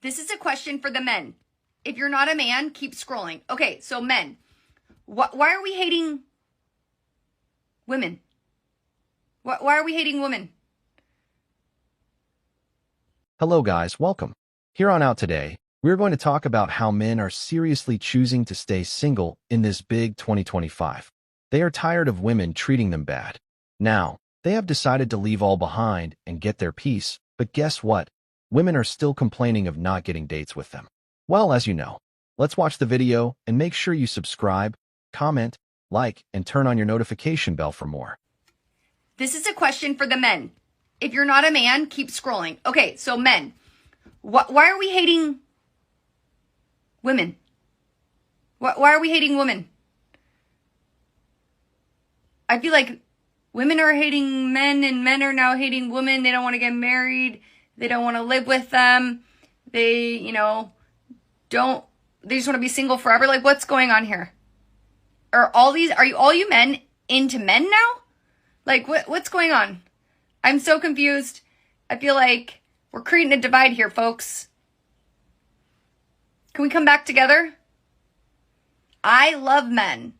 This is a question for the men. If you're not a man, keep scrolling. Okay, so men, why are we hating women? Why are we hating women? Hello guys, welcome. Here on out today, we're going to talk about how men are seriously choosing to stay single in this big 2025. They are tired of women treating them bad. Now, they have decided to leave all behind and get their peace, but guess what? Women are still complaining of not getting dates with them. Well, as you know, let's watch the video and make sure you subscribe, comment, like, and turn on your notification bell for more. This is a question for the men. If you're not a man, keep scrolling. Okay, so men, why are we hating women? Why are we hating women? I feel like women are hating men and men are now hating women. They don't want to get married. They don't want to live with them. They, they just want to be single forever. Like, what's going on here? Are all you men into men now? Like, what's going on? I'm so confused. I feel like we're creating a divide here, folks. Can we come back together? I love men.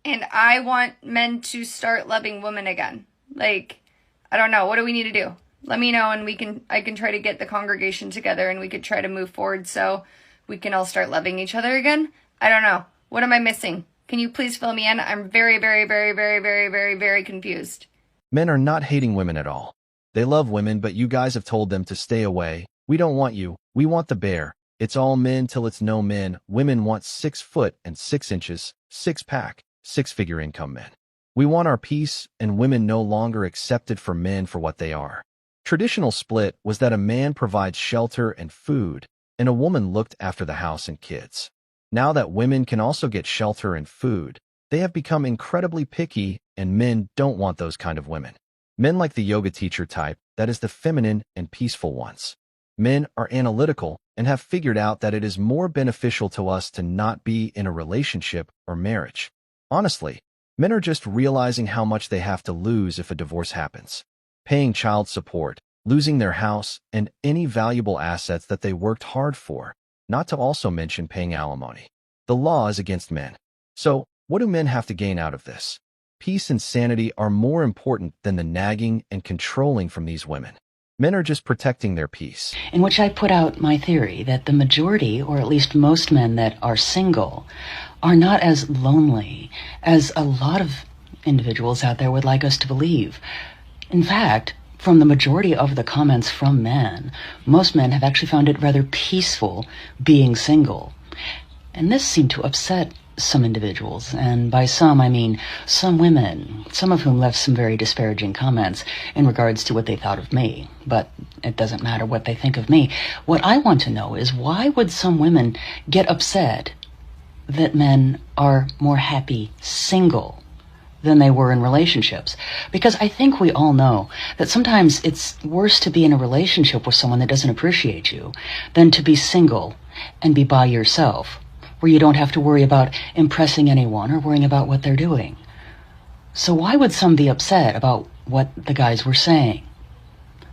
And I want men to start loving women again. Like, I don't know. What do we need to do? Let me know and I can try to get the congregation together and we could try to move forward so we can all start loving each other again. I don't know. What am I missing? Can you please fill me in? I'm very, very, very, very, very, very, very confused. Men are not hating women at all. They love women, but you guys have told them to stay away. We don't want you. We want the bear. It's all men till it's no men. Women want 6 foot and 6 inches, 6-pack, 6-figure income men. We want our peace, and women no longer accepted for men for what they are. Traditional split was that a man provides shelter and food, and a woman looked after the house and kids. Now that women can also get shelter and food, they have become incredibly picky, and men don't want those kind of women. Men like the yoga teacher type, that is the feminine and peaceful ones. Men are analytical and have figured out that it is more beneficial to us to not be in a relationship or marriage. Honestly, men are just realizing how much they have to lose if a divorce happens. Paying child support, losing their house, and any valuable assets that they worked hard for, not to also mention paying alimony. The law is against men. So, what do men have to gain out of this? Peace and sanity are more important than the nagging and controlling from these women. Men are just protecting their peace. In which I put out my theory that the majority, or at least most men that are single, are not as lonely as a lot of individuals out there would like us to believe. In fact, from the majority of the comments from men, most men have actually found it rather peaceful being single. And this seemed to upset some individuals, and by some I mean some women, some of whom left some very disparaging comments in regards to what they thought of me. But it doesn't matter what they think of me. What I want to know is, why would some women get upset that men are more happy single than they were in relationships? Because I think we all know that sometimes it's worse to be in a relationship with someone that doesn't appreciate you than to be single and be by yourself, where you don't have to worry about impressing anyone or worrying about what they're doing. So why would some be upset about what the guys were saying?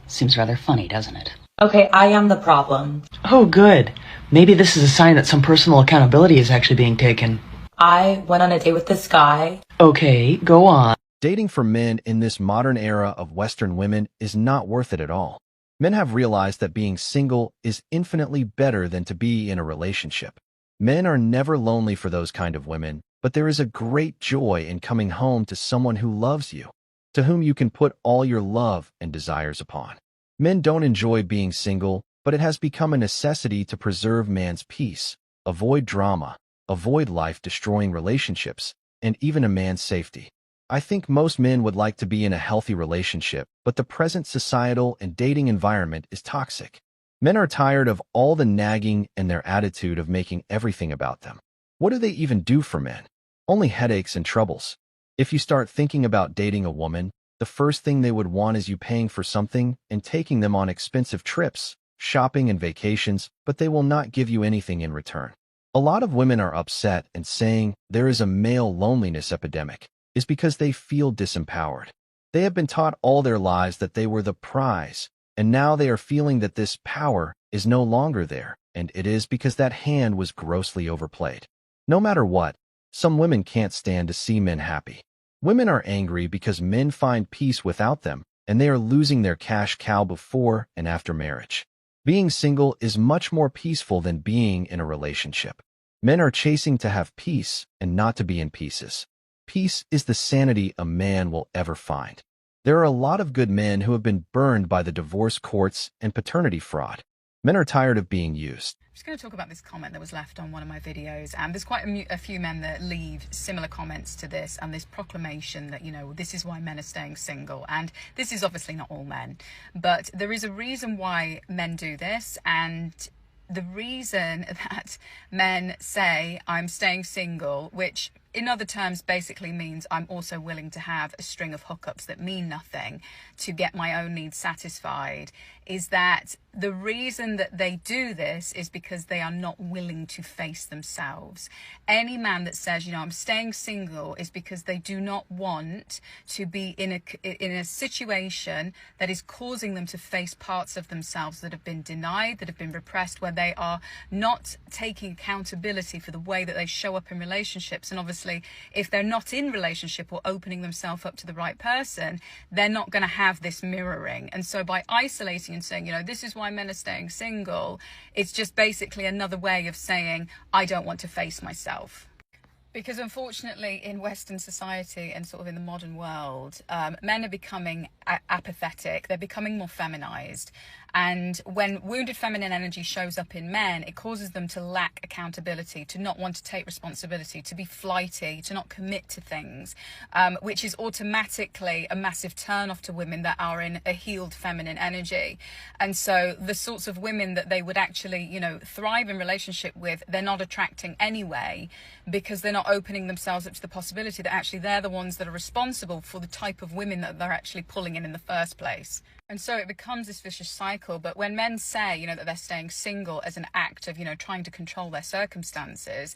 Seems rather funny, doesn't it? Okay, I am the problem. Oh, good. Maybe this is a sign that some personal accountability is actually being taken. I went on a date with this guy. Okay, go on. Dating for men in this modern era of Western women is not worth it at all. Men have realized that being single is infinitely better than to be in a relationship. Men are never lonely for those kind of women, but there is a great joy in coming home to someone who loves you, to whom you can put all your love and desires upon. Men don't enjoy being single, but it has become a necessity to preserve man's peace, avoid drama, avoid life-destroying relationships, and even a man's safety. I think most men would like to be in a healthy relationship, but the present societal and dating environment is toxic. Men are tired of all the nagging and their attitude of making everything about them. What do they even do for men? Only headaches and troubles. If you start thinking about dating a woman, the first thing they would want is you paying for something and taking them on expensive trips, shopping and vacations, but they will not give you anything in return. A lot of women are upset and saying there is a male loneliness epidemic is because they feel disempowered. They have been taught all their lives that they were the prize, And now they are feeling that this power is no longer there, and it is because that hand was grossly overplayed. No matter what, some women can't stand to see men happy. Women are angry because men find peace without them, and they are losing their cash cow before and after marriage. Being single is much more peaceful than being in a relationship. Men are chasing to have peace and not to be in pieces. Peace is the sanity a man will ever find. There are a lot of good men who have been burned by the divorce courts and paternity fraud. Men are tired of being used. I'm just going to talk about this comment that was left on one of my videos, and there's quite a few men that leave similar comments to this, and this proclamation that, you know, this is why men are staying single. And this is obviously not all men, but there is a reason why men do this. And the reason that men say I'm staying single, which in other terms basically means I'm also willing to have a string of hookups that mean nothing to get my own needs satisfied, is that the reason that they do this is because they are not willing to face themselves. Any man that says, you know, I'm staying single is because they do not want to be in a situation that is causing them to face parts of themselves that have been denied, that have been repressed, where they are not taking accountability for the way that they show up in relationships. And obviously, if they're not in relationship or opening themselves up to the right person, they're not going to have this mirroring. And so by isolating and saying, you know, this is why men are staying single, it's just basically another way of saying, I don't want to face myself. Because unfortunately in Western society and sort of in the modern world, men are becoming apathetic, they're becoming more feminized. And when wounded feminine energy shows up in men, it causes them to lack accountability, to not want to take responsibility, to be flighty, to not commit to things, which is automatically a massive turn-off to women that are in a healed feminine energy. And so the sorts of women that they would actually, you know, thrive in relationship with, they're not attracting anyway, because they're not opening themselves up to the possibility that actually they're the ones that are responsible for the type of women that they're actually pulling in the first place. And so it becomes this vicious cycle. But when men say, you know, that they're staying single as an act of, you know, trying to control their circumstances,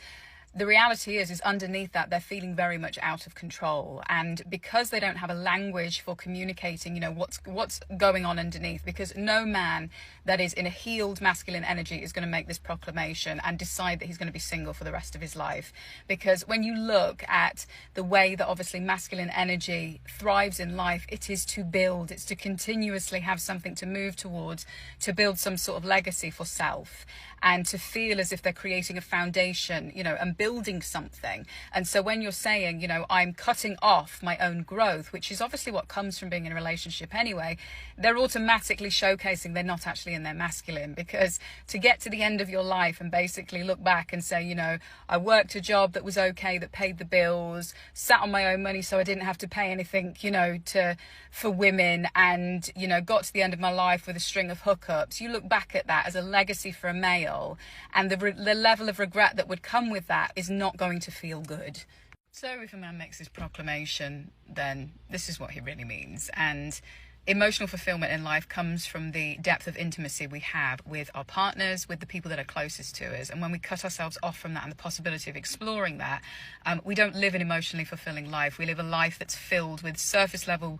the reality is underneath that they're feeling very much out of control. And because they don't have a language for communicating, you know, what's going on underneath, because no man that is in a healed masculine energy is going to make this proclamation and decide that he's going to be single for the rest of his life. Because when you look at the way that obviously masculine energy thrives in life, it is to build, it's to continuously have something to move towards, to build some sort of legacy for self, and to feel as if they're creating a foundation, you know, and building something. And so when you're saying, you know, I'm cutting off my own growth, which is obviously what comes from being in a relationship anyway, they're automatically showcasing they're not actually in their masculine. Because to get to the end of your life and basically look back and say, you know, I worked a job that was okay, that paid the bills, sat on my own money so I didn't have to pay anything, you know, for women, and, you know, got to the end of my life with a string of hookups. You look back at that as a legacy for a male, and the level of regret that would come with that is not going to feel good. So if a man makes this proclamation, then this is what he really means. And emotional fulfillment in life comes from the depth of intimacy we have with our partners, with the people that are closest to us. And when we cut ourselves off from that and the possibility of exploring that, we don't live an emotionally fulfilling life. We live a life that's filled with surface level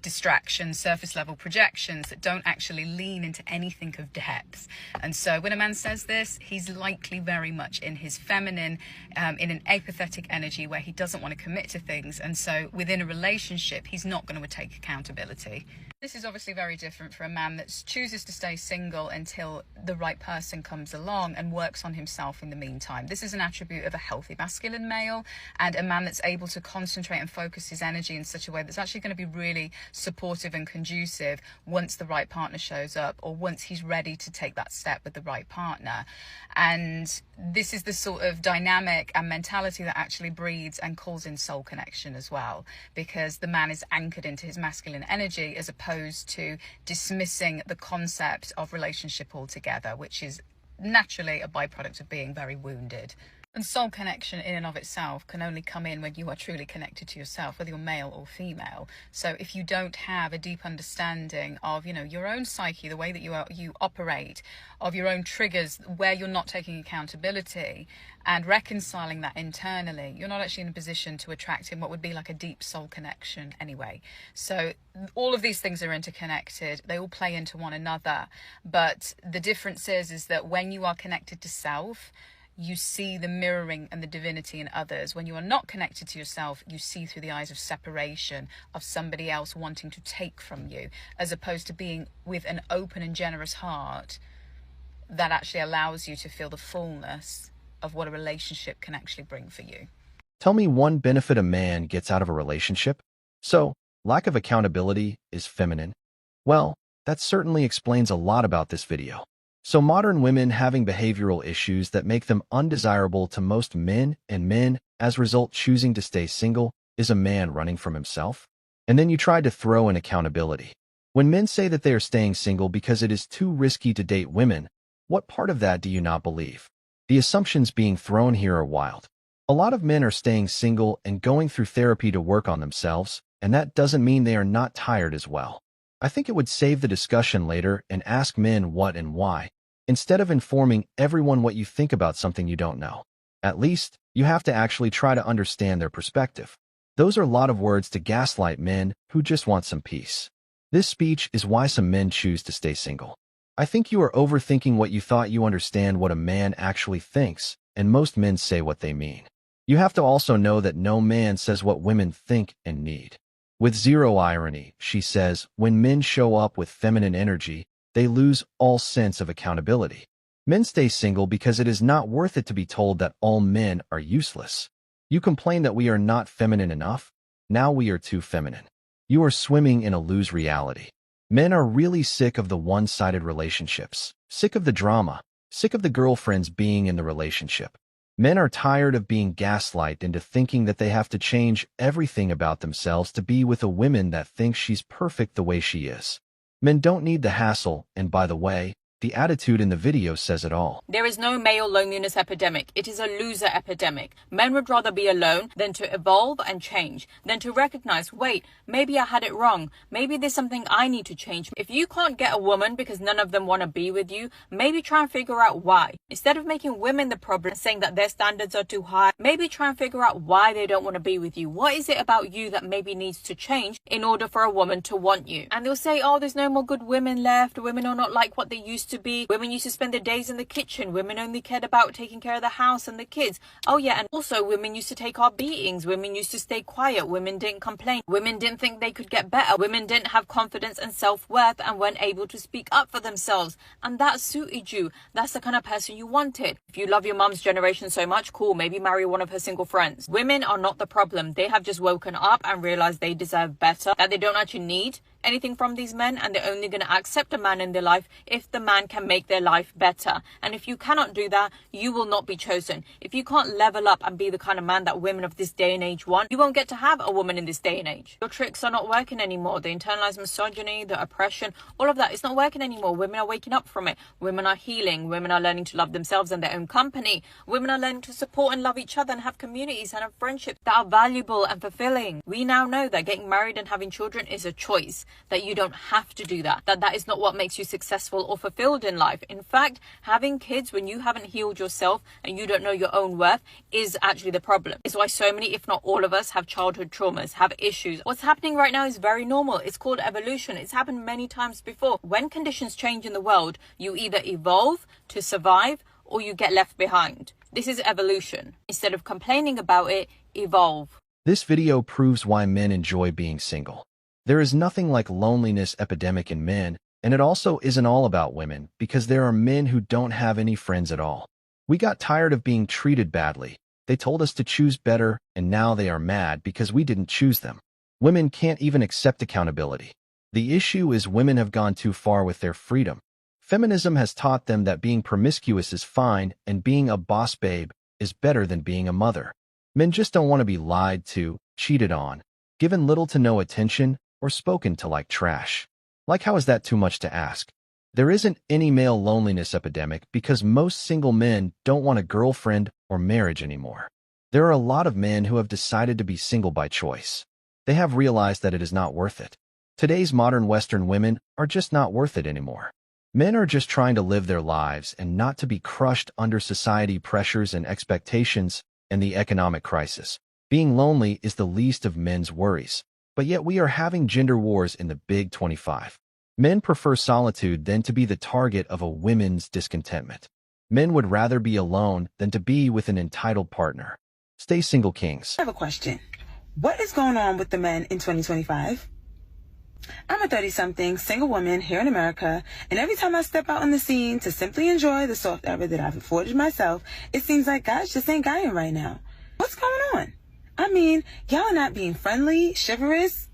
distractions, surface level projections that don't actually lean into anything of depth. And so when a man says this, he's likely very much in his feminine, in an apathetic energy where he doesn't want to commit to things. And so within a relationship, he's not going to take accountability. This is obviously very different for a man that chooses to stay single until the right person comes along and works on himself in the meantime. This is an attribute of a healthy masculine male, and a man that's able to concentrate and focus his energy in such a way that's actually going to be really supportive and conducive once the right partner shows up, or once he's ready to take that step with the right partner. And this is the sort of dynamic and mentality that actually breeds and calls in soul connection as well, because the man is anchored into his masculine energy as opposed to dismissing the concept of relationship altogether, which is naturally a byproduct of being very wounded. And soul connection in and of itself can only come in when you are truly connected to yourself, whether you're male or female. So if you don't have a deep understanding of, your own psyche, the way that you operate, of your own triggers, where you're not taking accountability and reconciling that internally, you're not actually in a position to attract in what would be like a deep soul connection anyway. So all of these things are interconnected. They all play into one another. But the difference is that when you are connected to self, you see the mirroring and the divinity in others. When you are not connected to yourself, you see through the eyes of separation, of somebody else wanting to take from you, as opposed to being with an open and generous heart that actually allows you to feel the fullness of what a relationship can actually bring for you. Tell me one benefit a man gets out of a relationship. So, lack of accountability is feminine. Well, that certainly explains a lot about this video. So modern women having behavioral issues that make them undesirable to most men, and men, as a result, choosing to stay single, is a man running from himself? And then you try to throw in accountability. When men say that they are staying single because it is too risky to date women, what part of that do you not believe? The assumptions being thrown here are wild. A lot of men are staying single and going through therapy to work on themselves, and that doesn't mean they are not tired as well. I think it would save the discussion later and ask men what and why, instead of informing everyone what you think about something you don't know. At least, you have to actually try to understand their perspective. Those are a lot of words to gaslight men who just want some peace. This speech is why some men choose to stay single. I think you are overthinking what you thought you understand what a man actually thinks, and most men say what they mean. You have to also know that no man says what women think and need. With zero irony, she says, when men show up with feminine energy, they lose all sense of accountability. Men stay single because it is not worth it to be told that all men are useless. You complain that we are not feminine enough. Now we are too feminine. You are swimming in a lose reality. Men are really sick of the one-sided relationships, sick of the drama, sick of the girlfriends being in the relationship. Men are tired of being gaslighted into thinking that they have to change everything about themselves to be with a woman that thinks she's perfect the way she is. Men don't need the hassle, and by the way, the attitude in the video says it all. There is no male loneliness epidemic. It is a loser epidemic. Men would rather be alone than to evolve and change, than to recognize, wait, maybe I had it wrong. Maybe there's something I need to change. If you can't get a woman because none of them want to be with you, maybe try and figure out why. Instead of making women the problem and saying that their standards are too high, maybe try and figure out why they don't want to be with you. What is it about you that maybe needs to change in order for a woman to want you? And they'll say, oh, there's no more good women left. Women are not like what they used to be. Women used to spend their days in the kitchen. Women only cared about taking care of the house and the kids. Oh yeah, and also women used to take our beatings. Women used to stay quiet. Women didn't complain. Women didn't think they could get better. Women didn't have confidence and self-worth and weren't able to speak up for themselves. And that suited you. That's the kind of person you wanted. If you love your mum's generation so much, cool, maybe marry one of her single friends. Women are not the problem. They have just woken up and realized they deserve better, that they don't actually need anything from these men, and they're only going to accept a man in their life if the man can make their life better. And if you cannot do that, you will not be chosen. If you can't level up and be the kind of man that women of this day and age want, you won't get to have a woman in this day and age. Your tricks are not working anymore. The internalized misogyny, the oppression, all of that is not working anymore. Women are waking up from it. Women are healing. Women are learning to love themselves and their own company. Women are learning to support and love each other and have communities and have friendships that are valuable and fulfilling. We now know that getting married and having children is a choice, that you don't have to do that, that is not what makes you successful or fulfilled in life. In fact, having kids when you haven't healed yourself and you don't know your own worth is actually the problem. It's why so many, if not all of us, have childhood traumas, have issues. What's happening right now is very normal. It's called evolution. It's happened many times before. When conditions change in the world, you either evolve to survive or you get left behind. This is evolution. Instead of complaining about it, evolve. This video proves why men enjoy being single. There is nothing like loneliness epidemic in men, and it also isn't all about women, because there are men who don't have any friends at all. We got tired of being treated badly. They told us to choose better, and now they are mad because we didn't choose them. Women can't even accept accountability. The issue is women have gone too far with their freedom. Feminism has taught them that being promiscuous is fine and being a boss babe is better than being a mother. Men just don't want to be lied to, cheated on, given little to no attention, or spoken to like trash. Like, how is that too much to ask? There isn't any male loneliness epidemic because most single men don't want a girlfriend or marriage anymore. There are a lot of men who have decided to be single by choice. They have realized that it is not worth it. Today's modern Western women are just not worth it anymore. Men are just trying to live their lives and not to be crushed under society pressures and expectations and the economic crisis. Being lonely is the least of men's worries, but yet we are having gender wars in the Big 25. Men prefer solitude than to be the target of a women's discontentment. Men would rather be alone than to be with an entitled partner. Stay single, kings. I have a question. What is going on with the men in 2025? I'm a 30-something single woman here in America, and every time I step out on the scene to simply enjoy the soft era that I've afforded myself, it seems like guys just ain't guying right now. What's going on? I mean, y'all are not being friendly, chivalrous,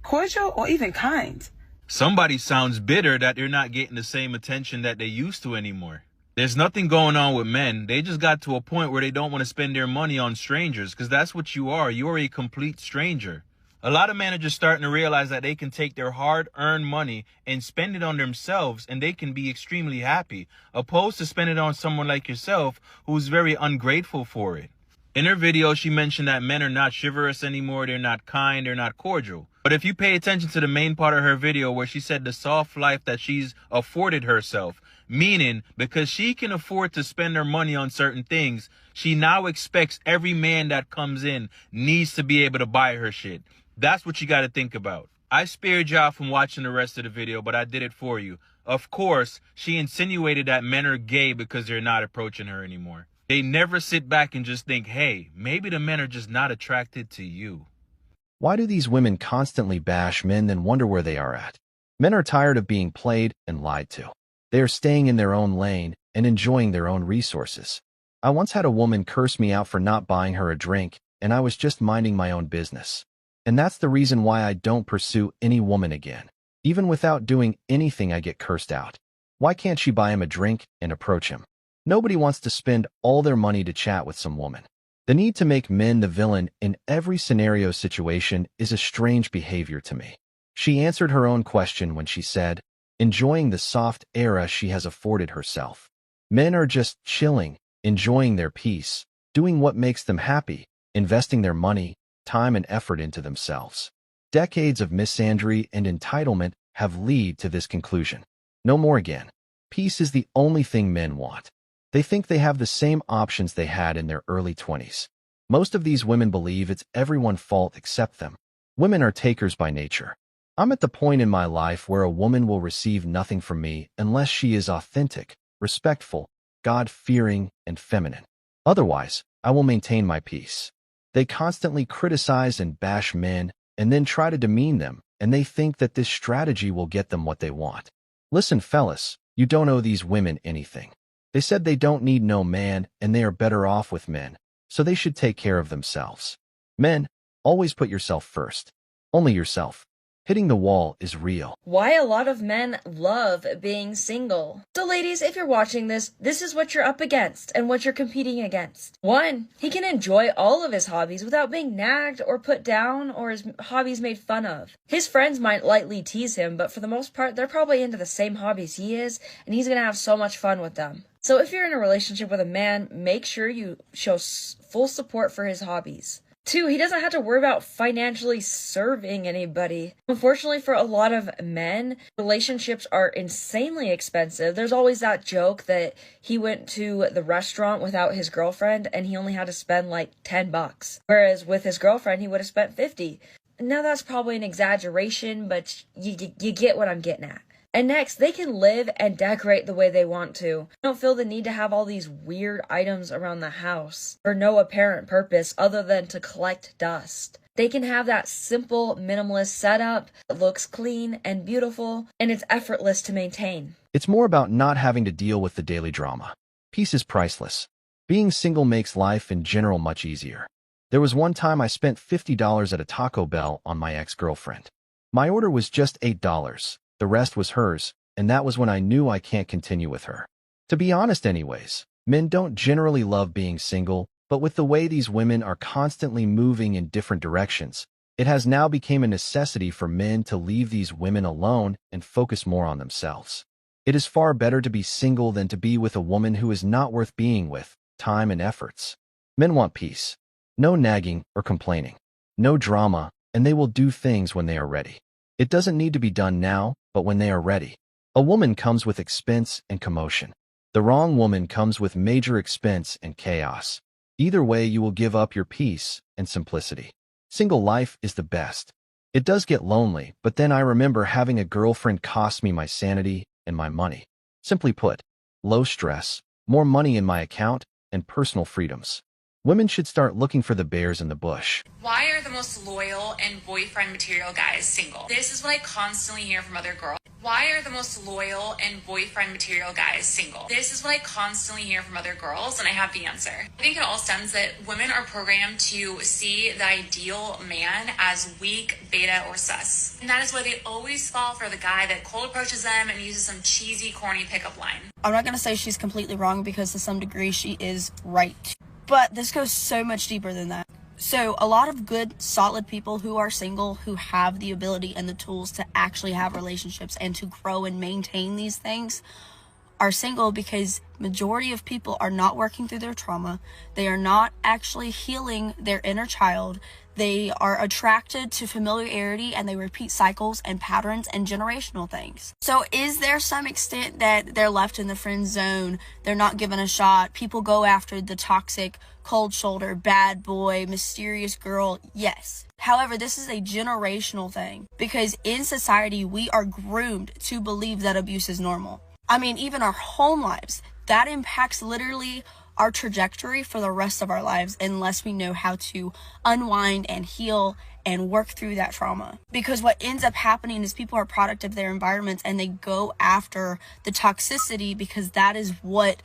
cordial, or even kind. Somebody sounds bitter that they're not getting the same attention that they used to anymore. There's nothing going on with men. They just got to a point where they don't want to spend their money on strangers, because that's what you are. You're a complete stranger. A lot of men are just starting to realize that they can take their hard-earned money and spend it on themselves, and they can be extremely happy, opposed to spending it on someone like yourself who's very ungrateful for it. In her video, she mentioned that men are not chivalrous anymore, they're not kind, they're not cordial. But if you pay attention to the main part of her video where she said the soft life that she's afforded herself, meaning because she can afford to spend her money on certain things, she now expects every man that comes in needs to be able to buy her shit. That's what you got to think about. I spared y'all from watching the rest of the video, but I did it for you. Of course, she insinuated that men are gay because they're not approaching her anymore. They never sit back and just think, hey, maybe the men are just not attracted to you. Why do these women constantly bash men then wonder where they are at? Men are tired of being played and lied to. They are staying in their own lane and enjoying their own resources. I once had a woman curse me out for not buying her a drink, and I was just minding my own business. And that's the reason why I don't pursue any woman again. Even without doing anything, I get cursed out. Why can't she buy him a drink and approach him? Nobody wants to spend all their money to chat with some woman. The need to make men the villain in every scenario situation is a strange behavior to me. She answered her own question when she said, enjoying the soft era she has afforded herself. Men are just chilling, enjoying their peace, doing what makes them happy, investing their money, time and effort into themselves. Decades of misandry and entitlement have led to this conclusion. No more again. Peace is the only thing men want. They think they have the same options they had in their early 20s. Most of these women believe it's everyone's fault except them. Women are takers by nature. I'm at the point in my life where a woman will receive nothing from me unless she is authentic, respectful, God-fearing, and feminine. Otherwise, I will maintain my peace. They constantly criticize and bash men and then try to demean them, and they think that this strategy will get them what they want. Listen, fellas, you don't owe these women anything. They said they don't need no man and they are better off with men, so they should take care of themselves. Men, always put yourself first. Only yourself. Hitting the wall is real. Why a lot of men love being single. So ladies, if you're watching this, this is what you're up against and what you're competing against. 1, he can enjoy all of his hobbies without being nagged or put down or his hobbies made fun of. His friends might lightly tease him, but for the most part, they're probably into the same hobbies he is, and he's gonna have so much fun with them. So if you're in a relationship with a man, make sure you show full support for his hobbies. 2, he doesn't have to worry about financially serving anybody. Unfortunately, for a lot of men, relationships are insanely expensive. There's always that joke that he went to the restaurant without his girlfriend and he only had to spend like $10. Whereas with his girlfriend, he would have spent $50. Now that's probably an exaggeration, but you get what I'm getting at. And next, they can live and decorate the way they want to. They don't feel the need to have all these weird items around the house for no apparent purpose other than to collect dust. They can have that simple, minimalist setup that looks clean and beautiful, and it's effortless to maintain. It's more about not having to deal with the daily drama. Peace is priceless. Being single makes life in general much easier. There was one time I spent $50 at a Taco Bell on my ex-girlfriend. My order was just $8. The rest was hers, and that was when I knew I can't continue with her. To be honest anyways, men don't generally love being single, but with the way these women are constantly moving in different directions, it has now become a necessity for men to leave these women alone and focus more on themselves. It is far better to be single than to be with a woman who is not worth being with, time and efforts. Men want peace. No nagging or complaining. No drama, and they will do things when they are ready. It doesn't need to be done now, but when they are ready. A woman comes with expense and commotion. The wrong woman comes with major expense and chaos. Either way, you will give up your peace and simplicity. Single life is the best. It does get lonely, but then I remember having a girlfriend cost me my sanity and my money. Simply put, low stress, more money in my account, and personal freedoms. Women should start looking for the bears in the bush. Why are the most loyal and boyfriend material guys single? This is what I constantly hear from other girls. Why are the most loyal and boyfriend material guys single? This is what I constantly hear from other girls, and I have the answer. I think it all stems that women are programmed to see the ideal man as weak, beta, or sus. And that is why they always fall for the guy that cold approaches them and uses some cheesy, corny pickup line. I'm not going to say she's completely wrong because to some degree she is right. But this goes so much deeper than that. So a lot of good, solid people who are single, who have the ability and the tools to actually have relationships and to grow and maintain these things, are single because majority of people are not working through their trauma. They are not actually healing their inner child. They are attracted to familiarity and they repeat cycles and patterns and generational things. So is there some extent that they're left in the friend zone? They're not given a shot. People go after the toxic, cold shoulder, bad boy, mysterious girl. Yes. However, this is a generational thing because in society, we are groomed to believe that abuse is normal. I mean, even our home lives, that impacts literally our trajectory for the rest of our lives unless we know how to unwind and heal and work through that trauma. Because what ends up happening is people are a product of their environments and they go after the toxicity because that is what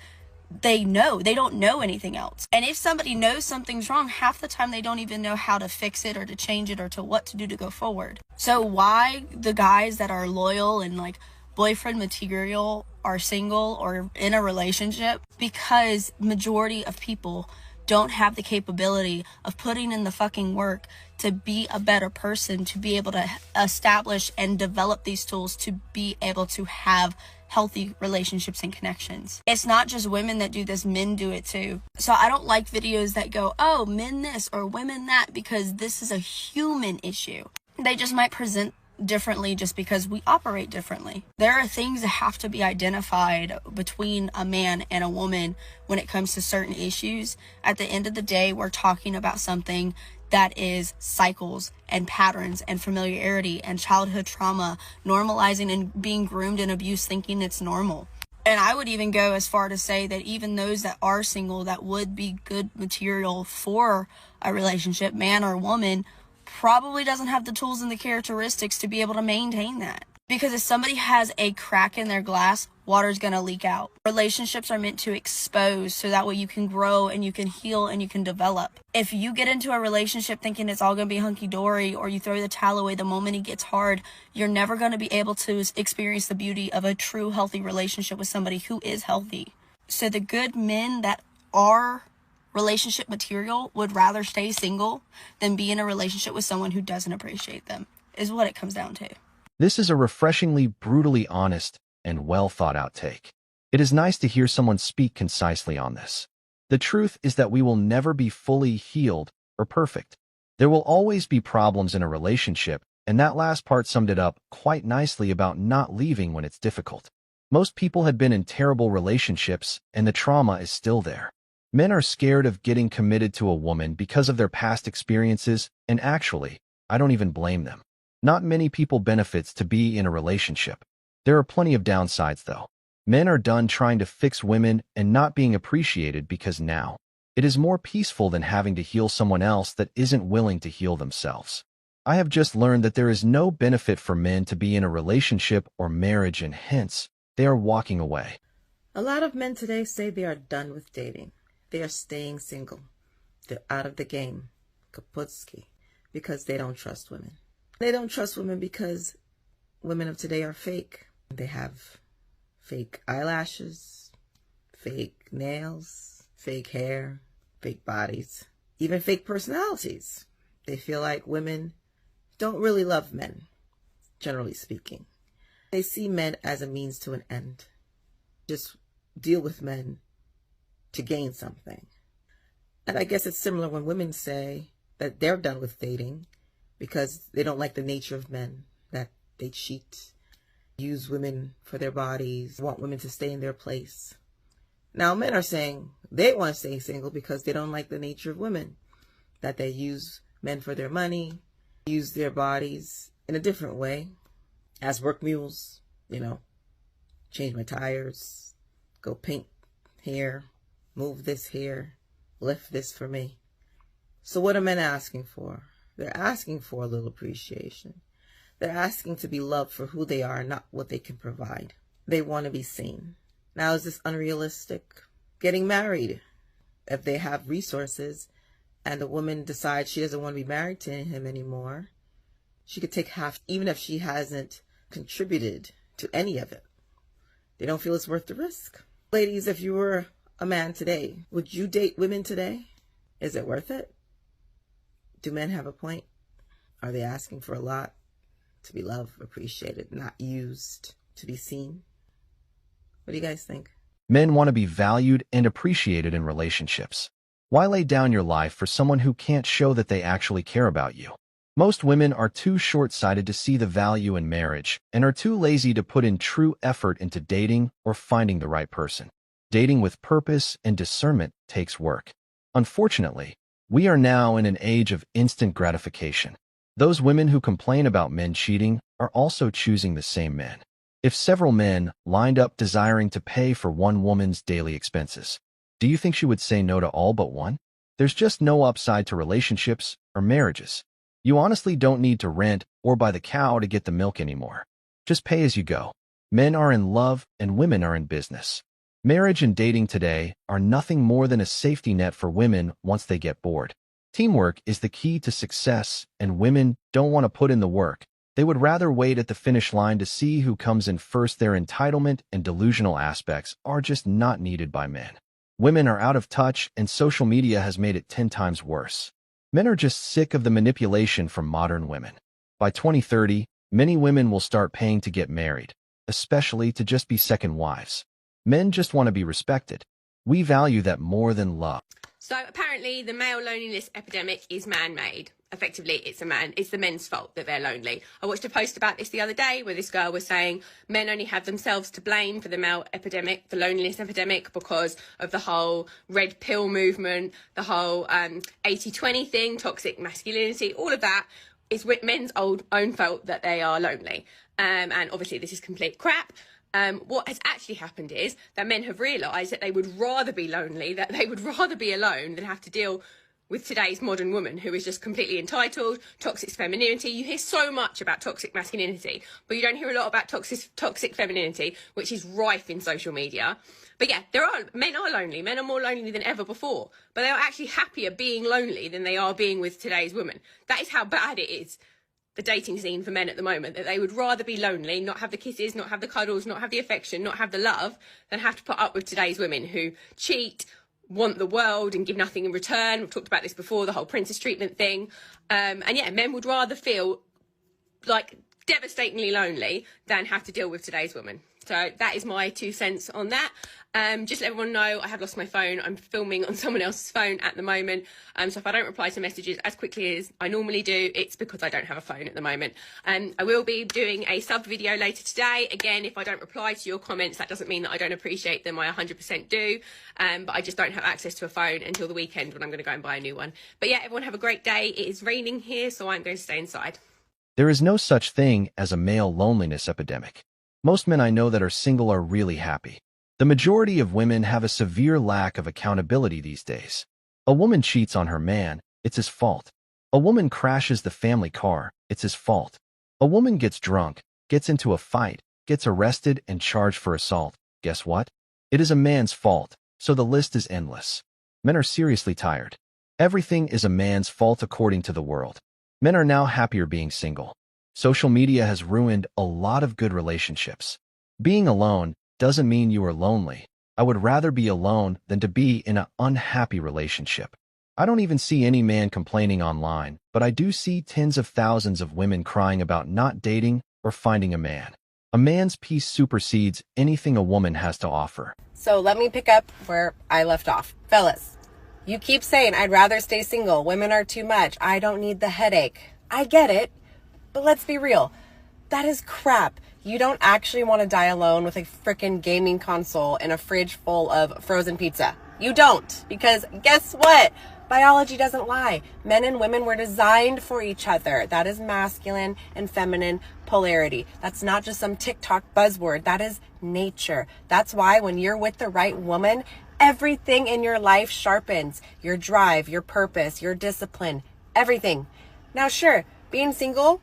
they know. They don't know anything else. And if somebody knows something's wrong, half the time they don't even know how to fix it or to change it or to what to do to go forward. So why the guys that are loyal and like boyfriend material are single or in a relationship? Because majority of people don't have the capability of putting in the fucking work to be a better person, to be able to establish and develop these tools to be able to have healthy relationships and connections. It's not just women that do this, men do it too. So I don't like videos that go, oh, men this or women that, because this is a human issue. They just might present differently just because we operate differently. There are things that have to be identified between a man and a woman when it comes to certain issues. At the end of the day, we're talking about something that is cycles and patterns and familiarity and childhood trauma, normalizing and being groomed in abuse, thinking it's normal. And I would even go as far to say that even those that are single that would be good material for a relationship, man or woman, probably doesn't have the tools and the characteristics to be able to maintain that. Because if somebody has a crack in their glass, water's gonna leak out. Relationships are meant to expose so that way you can grow and you can heal and you can develop. If you get into a relationship thinking it's all gonna be hunky-dory or you throw the towel away the moment it gets hard, you're never gonna be able to experience the beauty of a true healthy relationship with somebody who is healthy. So the good men that are relationship material would rather stay single than be in a relationship with someone who doesn't appreciate them, is what it comes down to. This is a refreshingly brutally honest and well thought out take. It is nice to hear someone speak concisely on this. The truth is that we will never be fully healed or perfect. There will always be problems in a relationship, and that last part summed it up quite nicely about not leaving when it's difficult. Most people had been in terrible relationships, and the trauma is still there. Men are scared of getting committed to a woman because of their past experiences, and actually, I don't even blame them. Not many people benefits to be in a relationship. There are plenty of downsides though. Men are done trying to fix women and not being appreciated because now, it is more peaceful than having to heal someone else that isn't willing to heal themselves. I have just learned that there is no benefit for men to be in a relationship or marriage and hence, they are walking away. A lot of men today say they are done with dating. They are staying single. They're out of the game, Kaputski, because they don't trust women. They don't trust women because women of today are fake. They have fake eyelashes, fake nails, fake hair, fake bodies, even fake personalities. They feel like women don't really love men, generally speaking. They see men as a means to an end. Just deal with men to gain something. And I guess it's similar when women say that they're done with dating because they don't like the nature of men, that they cheat, use women for their bodies, want women to stay in their place. Now men are saying they want to stay single because they don't like the nature of women, that they use men for their money, use their bodies in a different way, as work mules, change my tires, go paint here, move this here, lift this for me. So what are men asking for? They're asking for a little appreciation. They're asking to be loved for who they are, not what they can provide. They want to be seen. Now, is this unrealistic? Getting married, if they have resources and the woman decides she doesn't want to be married to him anymore, she could take half, even if she hasn't contributed to any of it. They don't feel it's worth the risk. Ladies, if you were a man today, would you date women today? Is it worth it? Do men have a point? Are they asking for a lot? To be loved, appreciated, not used, to be seen? What do you guys think? Men want to be valued and appreciated in relationships. Why lay down your life for someone who can't show that they actually care about you? Most women are too short-sighted to see the value in marriage and are too lazy to put in true effort into dating or finding the right person. Dating with purpose and discernment takes work. Unfortunately, we are now in an age of instant gratification. Those women who complain about men cheating are also choosing the same men. If several men lined up desiring to pay for one woman's daily expenses, do you think she would say no to all but one? There's just no upside to relationships or marriages. You honestly don't need to rent or buy the cow to get the milk anymore. Just pay as you go. Men are in love and women are in business. Marriage and dating today are nothing more than a safety net for women once they get bored. Teamwork is the key to success, and women don't want to put in the work. They would rather wait at the finish line to see who comes in first. Their entitlement and delusional aspects are just not needed by men. Women are out of touch, and social media has made it 10 times worse. Men are just sick of the manipulation from modern women. By 2030, many women will start paying to get married, especially to just be second wives. Men just want to be respected. We value that more than love. So apparently the male loneliness epidemic is man-made. Effectively, it's the men's fault that they're lonely. I watched a post about this the other day where this girl was saying men only have themselves to blame for the male epidemic, the loneliness epidemic, because of the whole red pill movement, the whole 80-20 thing, toxic masculinity, all of that is men's own fault that they are lonely. And obviously this is complete crap. What has actually happened is that men have realised that they would rather be lonely, that they would rather be alone than have to deal with today's modern woman who is just completely entitled, toxic femininity. You hear so much about toxic masculinity, but you don't hear a lot about toxic femininity, which is rife in social media. But yeah, men are lonely. Men are more lonely than ever before, but they are actually happier being lonely than they are being with today's women. That is how bad it is, the dating scene for men at the moment, that they would rather be lonely, not have the kisses, not have the cuddles, not have the affection, not have the love, than have to put up with today's women who cheat, want the world and give nothing in return. We've talked about this before, the whole princess treatment thing. And yeah, men would rather feel like devastatingly lonely than have to deal with today's women. So that is my 2 cents on that. Just let everyone know I have lost my phone. I'm filming on someone else's phone at the moment. So if I don't reply to messages as quickly as I normally do, it's because I don't have a phone at the moment. I will be doing a sub video later today. Again, if I don't reply to your comments, that doesn't mean that I don't appreciate them. I 100% do. But I just don't have access to a phone until the weekend when I'm going to go and buy a new one. But yeah, everyone have a great day. It is raining here, so I'm going to stay inside. There is no such thing as a male loneliness epidemic. Most men I know that are single are really happy. The majority of women have a severe lack of accountability these days. A woman cheats on her man, it's his fault. A woman crashes the family car, it's his fault. A woman gets drunk, gets into a fight, gets arrested and charged for assault. Guess what? It is a man's fault, so the list is endless. Men are seriously tired. Everything is a man's fault according to the world. Men are now happier being single. Social media has ruined a lot of good relationships. Being alone doesn't mean you are lonely. I would rather be alone than to be in an unhappy relationship. I don't even see any man complaining online, but I do see tens of thousands of women crying about not dating or finding a man. A man's peace supersedes anything a woman has to offer. So let me pick up where I left off. Fellas, You keep saying, I'd rather stay single. Women are too much. I don't need the headache. I get it. But let's be real. That is crap. You don't actually want to die alone with a freaking gaming console and a fridge full of frozen pizza. You don't. Because guess what? Biology doesn't lie. Men and women were designed for each other. That is masculine and feminine polarity. That's not just some TikTok buzzword. That is nature. That's why when you're with the right woman, everything in your life sharpens. Your drive, your purpose, your discipline, everything. Now, sure, being single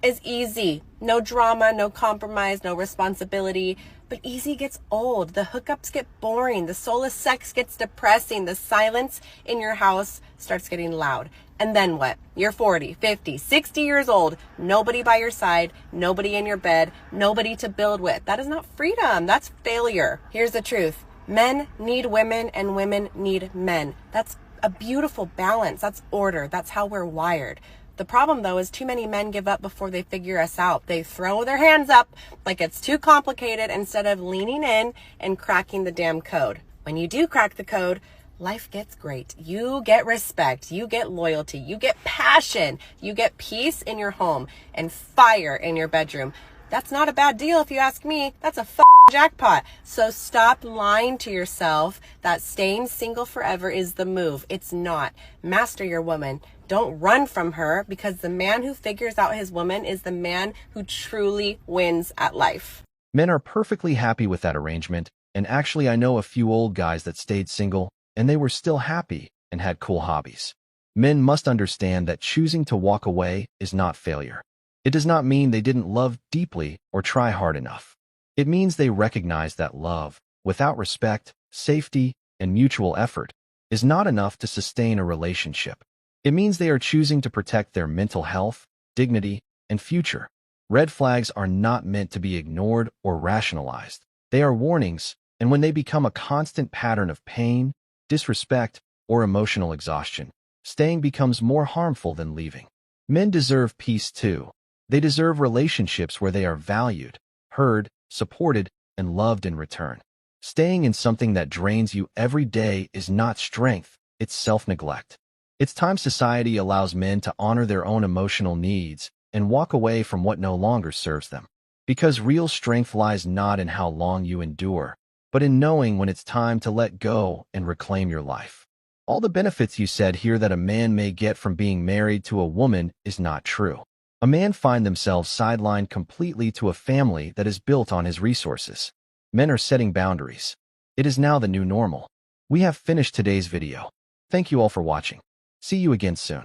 is easy. No drama, no compromise, no responsibility. But easy gets old. The hookups get boring. The soulless sex gets depressing. The silence in your house starts getting loud. And then what? You're 40, 50, 60 years old. Nobody by your side. Nobody in your bed. Nobody to build with. That is not freedom. That's failure. Here's the truth. Men need women and women need men. That's a beautiful balance. That's order. That's how we're wired. The problem, though, is too many men give up before they figure us out. They throw their hands up like it's too complicated instead of leaning in and cracking the damn code. When you do crack the code, life gets great. You get respect. You get loyalty. You get passion. You get peace in your home and fire in your bedroom. That's not a bad deal if you ask me. That's a jackpot. So stop lying to yourself that staying single forever is the move. It's not. Master your woman. Don't run from her, because the man who figures out his woman is the man who truly wins at life. Men are perfectly happy with that arrangement, and actually I know a few old guys that stayed single, and they were still happy and had cool hobbies. Men must understand that choosing to walk away is not failure. It does not mean they didn't love deeply or try hard enough. It means they recognize that love, without respect, safety, and mutual effort, is not enough to sustain a relationship. It means they are choosing to protect their mental health, dignity, and future. Red flags are not meant to be ignored or rationalized. They are warnings, and when they become a constant pattern of pain, disrespect, or emotional exhaustion, staying becomes more harmful than leaving. Men deserve peace too. They deserve relationships where they are valued, heard, supported, and loved in return. Staying in something that drains you every day is not strength, it's self-neglect. It's time society allows men to honor their own emotional needs and walk away from what no longer serves them. Because real strength lies not in how long you endure, but in knowing when it's time to let go and reclaim your life. All the benefits you said here that a man may get from being married to a woman is not true. A man finds themselves sidelined completely to a family that is built on his resources. Men are setting boundaries. It is now the new normal. We have finished today's video. Thank you all for watching. See you again soon.